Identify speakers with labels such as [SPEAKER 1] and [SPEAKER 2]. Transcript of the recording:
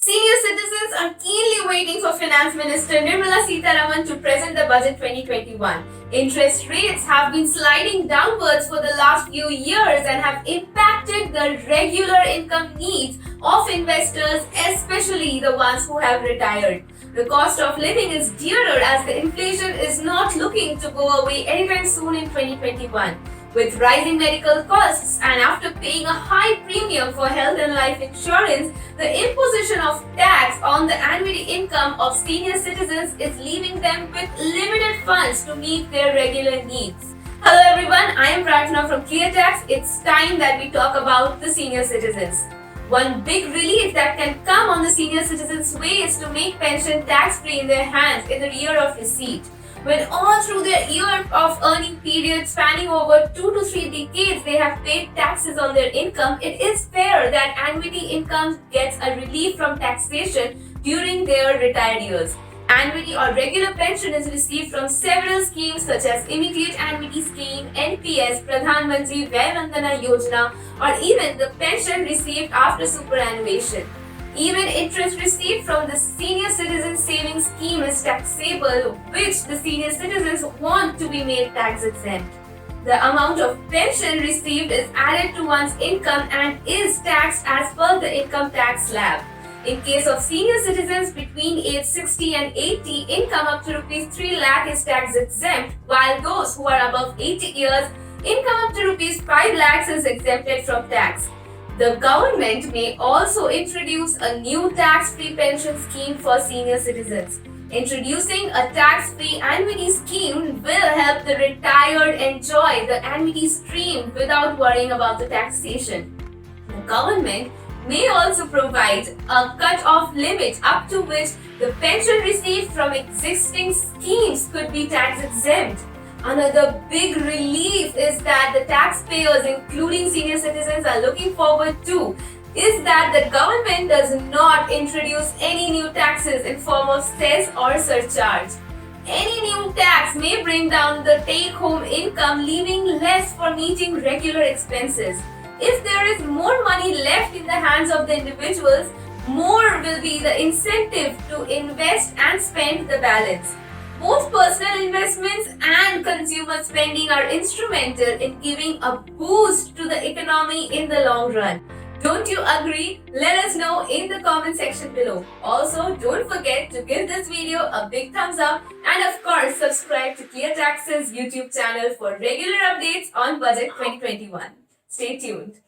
[SPEAKER 1] Senior citizens are keenly waiting for Finance Minister Nirmala Sitharaman to present the budget 2021. Interest rates have been sliding downwards for the last few years and have impacted the regular income needs of investors, especially the ones who have retired. The cost of living is dearer as the inflation is not looking to go away anytime soon in 2021. With rising medical costs and after paying a high premium for health and life insurance, the imposition of tax on the annuity income of senior citizens is leaving them with limited funds to meet their regular needs. Hello everyone, I am Pratna from ClearTax. It's time that we talk about the senior citizens. One big relief that can come on the senior citizens' way is to make pension tax-free in their hands in the year of receipt. When all through their year of earning period spanning over 2 to 3 decades they have paid taxes on their income, it is fair that annuity income gets a relief from taxation during their retired years. Annuity or regular pension is received from several schemes such as Immediate Annuity Scheme, NPS, Pradhan Mantri Vay Vandana Yojana, or even the pension received after superannuation. Even interest received from the Senior Citizen Savings Scheme is taxable, which the senior citizens want to be made tax exempt. The amount of pension received is added to one's income and is taxed as per the income tax slab. In case of senior citizens between age 60 and 80, income up to Rs 3 lakh is tax exempt, while those who are above 80 years, income up to Rs 5 lakhs is exempted from tax. The government may also introduce a new tax-free pension scheme for senior citizens. Introducing a tax-free annuity scheme will help the retired enjoy the annuity stream without worrying about the taxation. The government may also provide a cut-off limit up to which the pension received from existing schemes could be tax exempt. Another big relief is that the taxpayers, including senior citizens, are looking forward to is that the government does not introduce any new taxes in form of cess or surcharge. Any new tax may bring down the take-home income, leaving less for meeting regular expenses. If there is more money left in the hands of the individuals, more will be the incentive to invest and spend the balance. Both personal investments and consumer spending are instrumental in giving a boost to the economy in the long run. Don't you agree? Let us know in the comment section below. Also, don't forget to give this video a big thumbs up and of course subscribe to ClearTax's YouTube channel for regular updates on Budget 2021. Stay tuned.